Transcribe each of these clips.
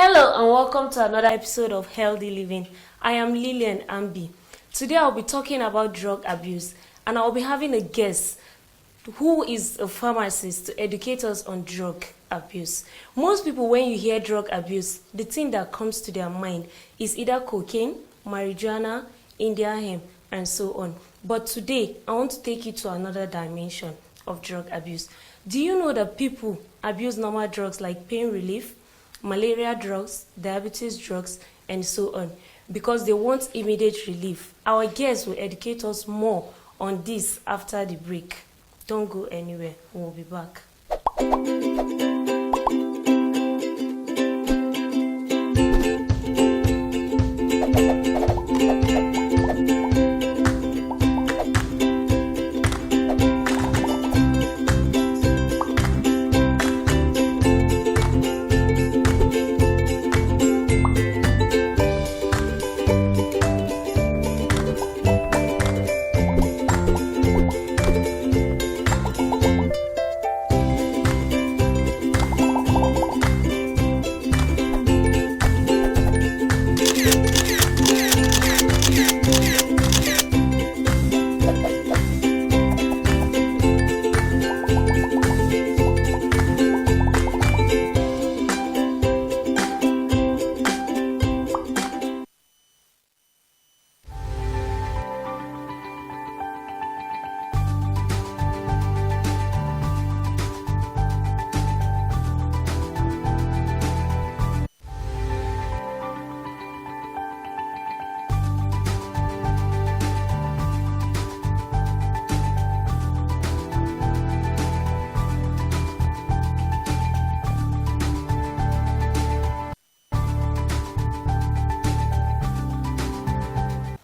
Hello and welcome to another episode of Healthy Living. I am Lillian Ambi. Today I'll be talking about drug abuse and I'll be having a guest who is a pharmacist to educate us on drug abuse. Most people, when you hear drug abuse, the thing that comes to their mind is either cocaine, marijuana, Indian hemp, and so on. But today, I want to take you to another dimension of drug abuse. Do you know that people abuse normal drugs like pain relief, malaria drugs, diabetes drugs, and so on because they want immediate relief? Our guests will educate us more on this after the break. Don't go anywhere. We'll be back.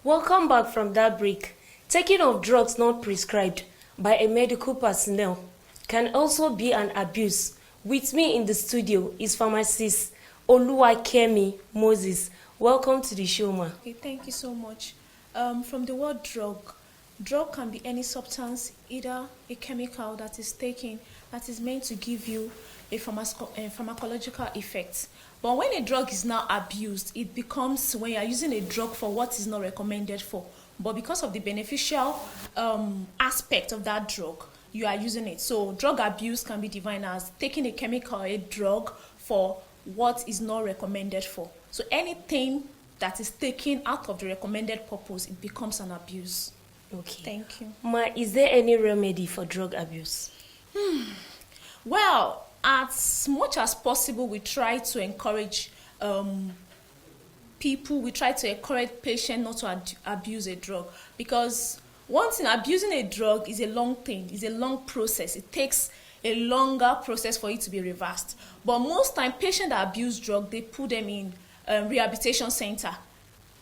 Welcome back from that break. Taking of drugs not prescribed by a medical personnel can also be an abuse. With me in the studio is pharmacist Oluwakemi Moses. Welcome to the show, ma. Okay, thank you so much. From the word drug can be any substance, either a chemical that is taken that is meant to give you a pharmacological effect. But when a drug is now abused, it becomes when you are using a drug for what is not recommended for. But because of the beneficial aspect of that drug, you are using it. So drug abuse can be defined as taking a chemical or a drug for what is not recommended for. So anything that is taken out of the recommended purpose, it becomes an abuse. Okay. Thank you. Ma, is there any remedy for drug abuse? Well, as much as possible, we try to encourage people, we try to encourage patients not to abuse a drug. Because one thing, abusing a drug is a long thing, it's a long process. It takes a longer process for it to be reversed. But most time, patients that abuse drug, they put them in rehabilitation center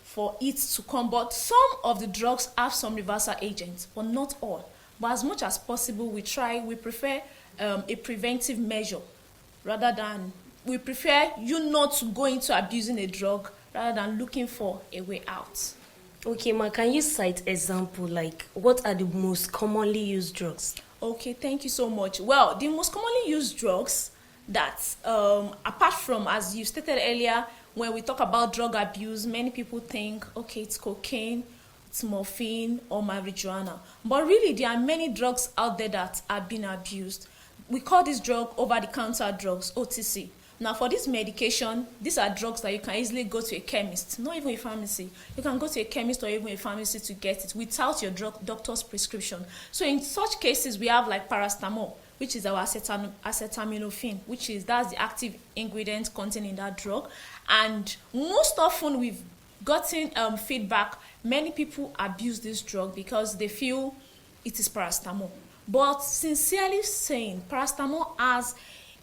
for it to come. But some of the drugs have some reversal agents, but not all. But as much as possible, we prefer a preventive measure rather than, we prefer you not to go into abusing a drug rather than looking for a way out. Okay, ma, can you cite example, like what are the most commonly used drugs? Okay, thank you so much. Well, the most commonly used drugs that, apart from, as you stated earlier, when we talk about drug abuse, many people think, okay, it's cocaine, it's morphine or marijuana. But really, there are many drugs out there that are being abused. We call this drug over-the-counter drugs, OTC. Now, for this medication, these are drugs that you can easily go to a chemist, not even a pharmacy. You can go to a chemist or even a pharmacy to get it without your doctor's prescription. So in such cases, we have like paracetamol, which is our acetaminophen, that's the active ingredient contained in that drug. And most often, we've gotten feedback, many people abuse this drug because they feel it is paracetamol. But sincerely saying, paracetamol has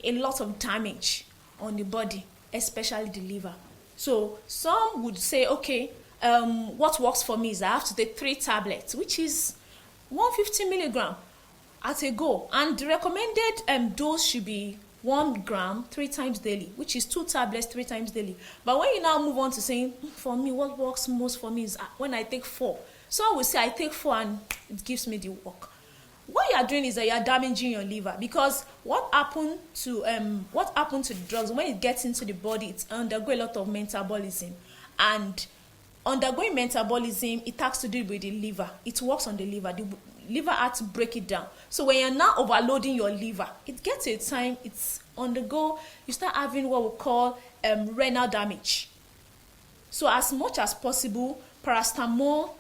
a lot of damage on the body, especially the liver. So some would say, okay, what works for me is I have to take 3 tablets, which is 150 milligram at a go. And the recommended dose should be 1 gram 3 times daily, which is 2 tablets 3 times daily. But when you now move on to saying, for me, what works most for me is when I take 4. Some will say I take 4 and it gives me the work. what you are doing is that you are damaging your liver, because what happened to the drugs when it gets into the body, it undergo a lot of metabolism, and undergoing metabolism, it has to do with the liver. It works on the liver. The liver has to break it down. So when you're now overloading your liver, it gets to a time it's undergo, you start having what we call renal damage. So as much as possible, paracetamol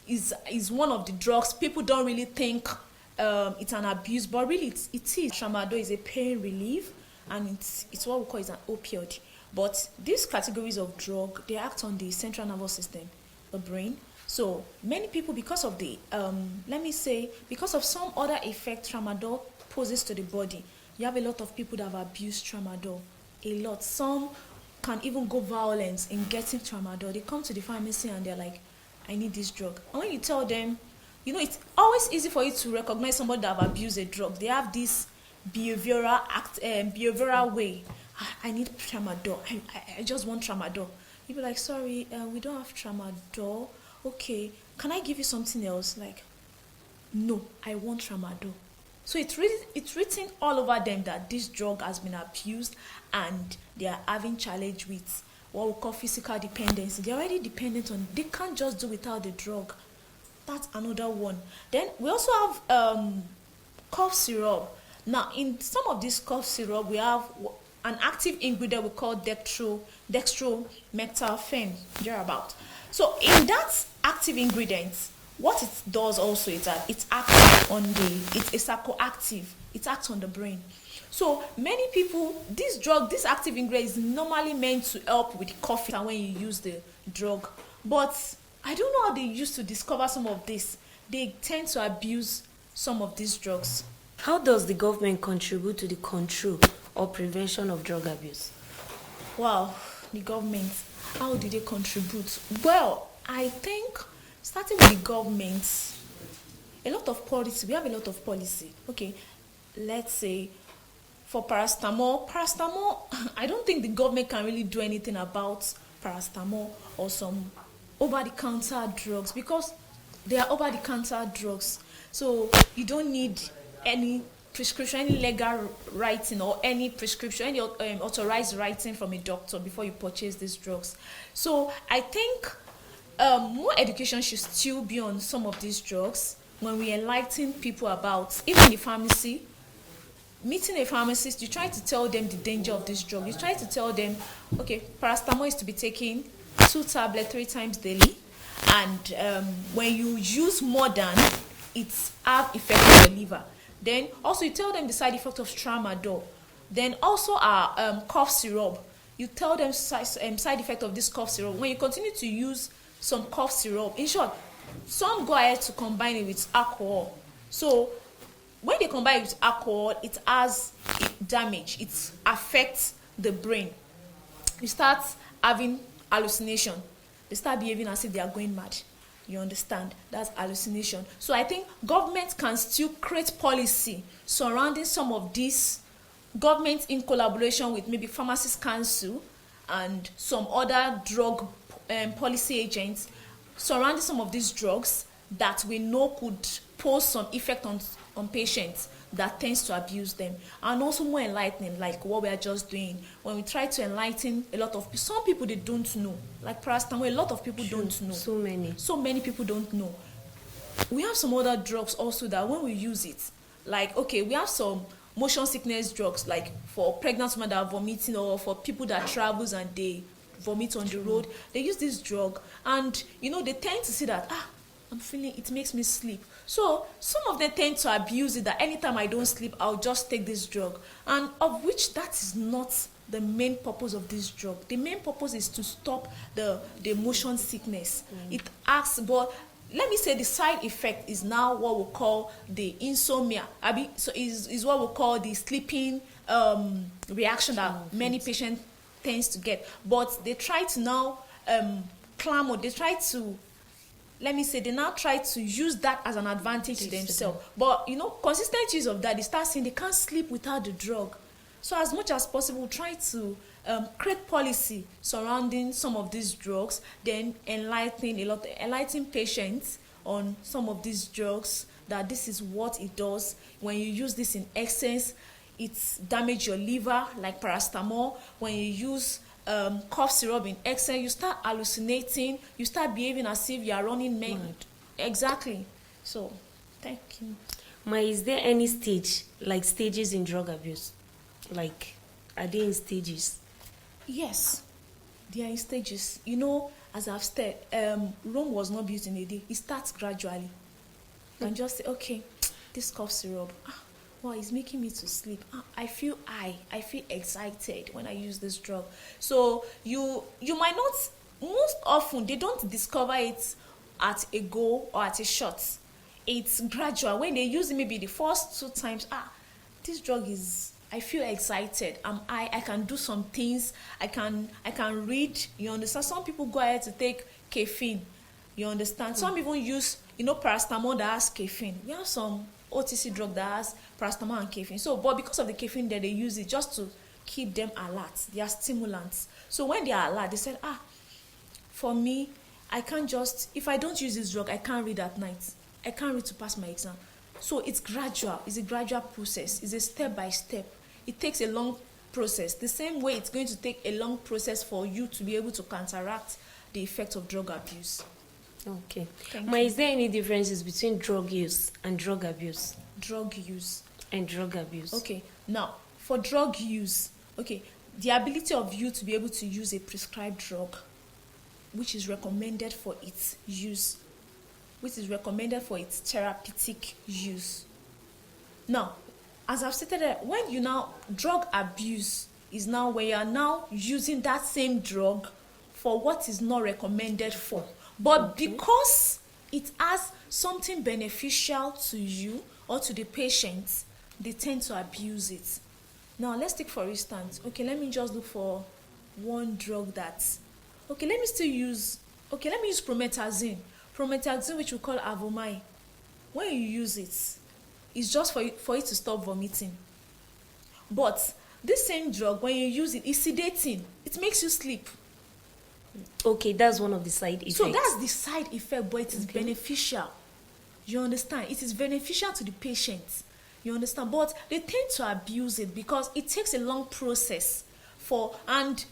is one of the drugs people don't really think it's an abuse, but really it is. Tramadol is a pain relief, and it's what we call is an opioid. But these categories of drug, they act on the central nervous system, the brain. So many people, because of the because of some other effect tramadol poses to the body, you have a lot of people that have abused tramadol a lot. Some can even go violent in getting tramadol. They come to the pharmacy and they're like, I need this drug. And when you tell them, it's always easy for you to recognize somebody that have abused a drug. They have this behavioral way. I need tramadol. I just want tramadol. You'll be like, sorry, we don't have tramadol. Okay, can I give you something else? Like, no, I want tramadol. So it's written all over them that this drug has been abused, and they are having challenge with what we call physical dependency. They're already dependent on it. They can't just do without the drug. That's another one. Then we also have cough syrup. Now, in some of this cough syrup, we have an active ingredient we call dextromethorphan, thereabout. So in that active ingredient, what it does also is that it acts on it's a psychoactive. It acts on the brain. So many people, this active ingredient is normally meant to help with cough when you use the drug. But I don't know how they used to discover some of this. They tend to abuse some of these drugs. How does the government contribute to the control or prevention of drug abuse? Wow, the government, how do they contribute? Well, I think starting with the government, we have a lot of policy. Okay, let's say for paracetamol, I don't think the government can really do anything about paracetamol or some over-the-counter drugs, because they are over-the-counter drugs. So you don't need any prescription, any legal writing or any prescription, any authorized writing from a doctor before you purchase these drugs. So I think more education should still be on some of these drugs when we enlighten people about, even the pharmacy. Meeting a pharmacist, you try to tell them the danger of this drug. You try to tell them, okay, paracetamol is to be taken 2 tablets 3 times daily, and when you use more than, it's have effect on the liver. Then also you tell them the side effect of tramadol. Then also our cough syrup. You tell them side effect of this cough syrup. When you continue to use some cough syrup, in short, some go ahead to combine it with alcohol. So when they combine it with alcohol, it has damage. It affects the brain. You start having hallucination. They start behaving as if they are going mad. You understand? That's hallucination. So I think government can still create policy surrounding some of these, government in collaboration with maybe Pharmacist Council and some other drug policy agents, surrounding some of these drugs that we know could pose some effect on patients that tends to abuse them. And also more enlightening, like what we are just doing. When we try to enlighten a lot of people, some people they don't know. Like paracetamol, a lot of people don't know. So many people don't know. We have some other drugs also that when we use it, like, okay, we have some motion sickness drugs, like for pregnant women that are vomiting, or for people that travels and they vomit on the road. They use this drug, and they tend to see that, I'm feeling it makes me sleep. So some of them tend to abuse it, that anytime I don't sleep, I'll just take this drug. And of which that is not the main purpose of this drug. The main purpose is to stop the motion sickness. It acts, but let me say the side effect is now what we call the insomnia. So is what we call the sleeping reaction that many patients tends to get. But they try to now they now try to use that as an advantage to themselves. But, consistent use of that, they start saying they can't sleep without the drug. So as much as possible, try to create policy surrounding some of these drugs, then enlighten patients on some of these drugs, that this is what it does. When you use this in excess, it's damage your liver, like paracetamol. When you use cough syrup in excess, you start hallucinating, you start behaving as if you are running mad. Exactly. So, thank you. Ma, is there any stage, like stages in drug abuse? Like, are they in stages? Yes, they are in stages. You know, as I've said, Rome was not built in a day. It starts gradually. You can just say, okay, this cough syrup, wow, it's making me to sleep. I feel high. I feel excited when I use this drug. So you might not, most often, they don't discover it at a go or at a shot. It's gradual. When they use it, maybe the first 2 times, this drug is, I feel excited. I can do some things. I can read. You understand? Some people go ahead to take caffeine. You understand? Some even use, paracetamol that has caffeine. We have some OTC drug that has paracetamol and caffeine. So, but because of the caffeine there, they use it just to keep them alert. They are stimulants. So when they are alert, they said, for me, I can't just, if I don't use this drug, I can't read at night. I can't read to pass my exam. So it's gradual. It's a gradual process. It's a step by step. It takes a long process. The same way it's going to take a long process for you to be able to counteract the effect of drug abuse. Okay. Thank Ma, you. is there any differences between drug use and drug abuse? Drug use. And drug abuse. Okay. Now, for drug use, okay, the ability of you to be able to use a prescribed drug, which is recommended for its use, which is recommended for its therapeutic use. Now, as I've stated, when you now, drug abuse is now where you are now using that same drug for what is not recommended for. But because it has something beneficial to you or to the patient, they tend to abuse it. Now, let's take for instance, okay, let me just look for one drug that's, okay, let me use promethazine. Promethazine, which we call Avomai. When you use it, it's just for it to stop vomiting. But this same drug, when you use it, it's sedating. It makes you sleep. Okay, that's one of the side effects. So that's the side effect, but it is beneficial. You understand? It is beneficial to the patient. You understand? But they tend to abuse it because it takes a long process and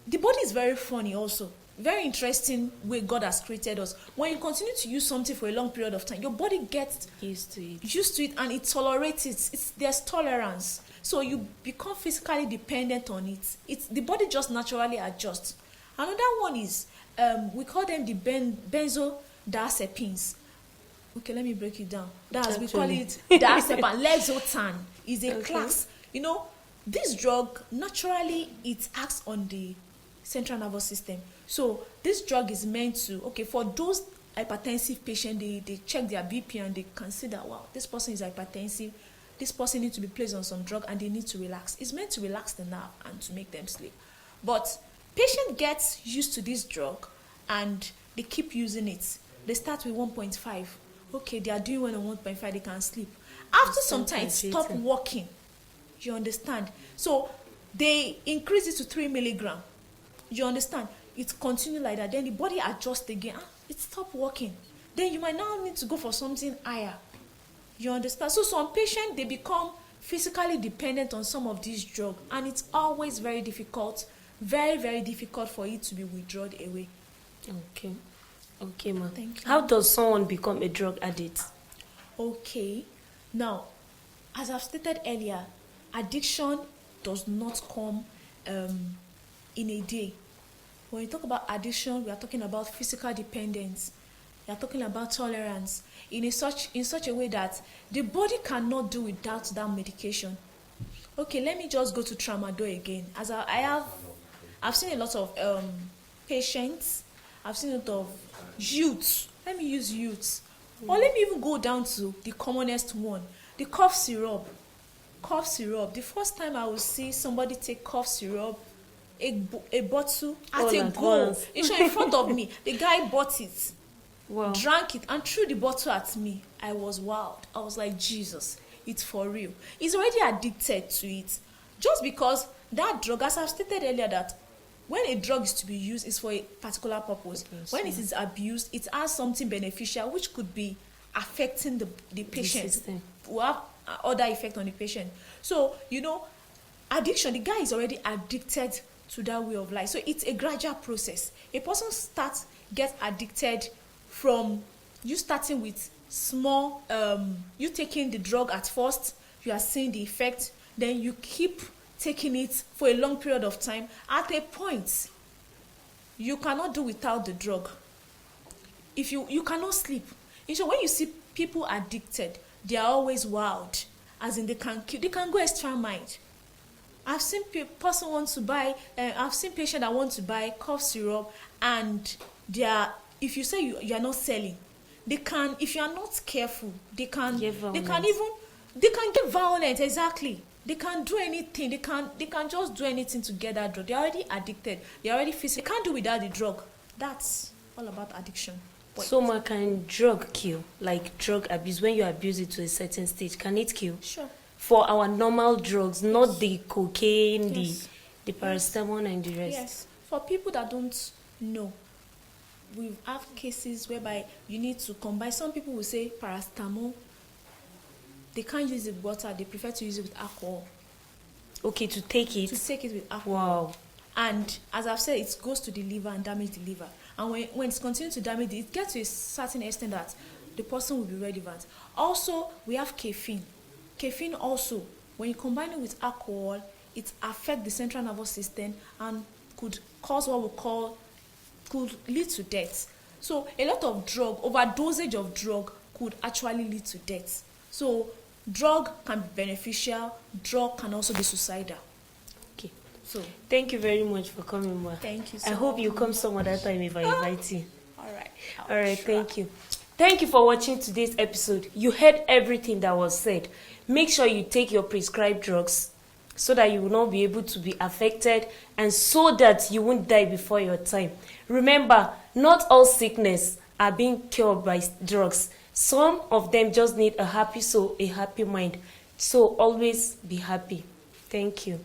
the body is very funny also. Very interesting way God has created us. When you continue to use something for a long period of time, your body gets used to it and it tolerates it. There's tolerance. So you become physically dependent on it. The body just naturally adjusts. Another one is, we call them the benzodiazepines. Okay, let me break it down. We call it diazepam. Lexotan is a class. This drug, naturally, it acts on the central nervous system. So this drug is meant to, for those hypertensive patients, they check their BP and they consider, wow, this person is hypertensive. This person needs to be placed on some drug and they need to relax. It's meant to relax the nerve and to make them sleep. But patient gets used to this drug and they keep using it. They start with 1.5. Okay, they are doing well on 1.5, they can sleep. After some time, it stop working. You understand? So they increase it to 3 milligram. You understand? It continues like that. Then the body adjusts again. It stopped working. Then you might now need to go for something higher. You understand? So some patients, they become physically dependent on some of these drugs. And it's always very difficult, very, very difficult for it to be withdrawn away. Okay, ma'am. Thank you. How does someone become a drug addict? Okay. Now, as I've stated earlier, addiction does not come in a day. When you talk about addiction, we are talking about physical dependence. We are talking about tolerance in such a way that the body cannot do without that medication. Okay, let me just go to tramadol again. As I've seen a lot of patients. I've seen a lot of youths. Let me use youths. Or let me even go down to the commonest one, the cough syrup. Cough syrup. The first time I will see somebody take cough syrup, a bottle at a go. It's in front of me. The guy bought it, drank it, and threw the bottle at me. I was wild. I was like, Jesus, it's for real. He's already addicted to it. Just because that drug, as I've stated earlier, that when a drug is to be used, it's for a particular purpose. When it is abused, it has something beneficial, which could be affecting the patient. system. Will have other effect on the patient. So, addiction, the guy is already addicted to that way of life. So it's a gradual process. A person gets addicted from you starting with small, you taking the drug at first, you are seeing the effect, then you keep taking it for a long period of time. At a point, you cannot do without the drug. If you cannot sleep. So when you see people addicted, they are always wild, as in they can go extra mile. I've seen person want to buy. I've seen patient that want to buy cough syrup, and if you say you are not selling, they can. If you are not careful, they can. They can get violent. Exactly. They can do anything. They can just do anything to get that drug. They're already addicted. They're already physical. They can't do without the drug. That's all about addiction. So, can drug kill? Like drug abuse, when you abuse it to a certain stage, can it kill? Sure. For our normal drugs, not the cocaine, Yes. the paracetamol and the rest. Yes. For people that don't know, we have cases whereby you need to combine. Some people will say paracetamol. They can't use it with water. They prefer to use it with alcohol. Okay, to take it. To take it with alcohol. Wow. And as I've said, it goes to the liver and damage the liver. And when it's continuing to damage it gets to a certain extent that the person will be relevant. Also, we have caffeine. Caffeine also, when you combine it with alcohol, it affects the central nervous system and could cause could lead to death. So a lot of overdosage of drug could actually lead to death. So drug can be beneficial, drug can also be suicidal. Okay. So thank you very much for coming, Ma. Thank you so I hope you much. come some other time if I invite you. All right. All right, thank you. Thank you for watching today's episode. You heard everything that was said. Make sure you take your prescribed drugs so that you will not be able to be affected and so that you won't die before your time. Remember, not all sickness are being cured by drugs. Some of them just need a happy soul, a happy mind. So always be happy. Thank you.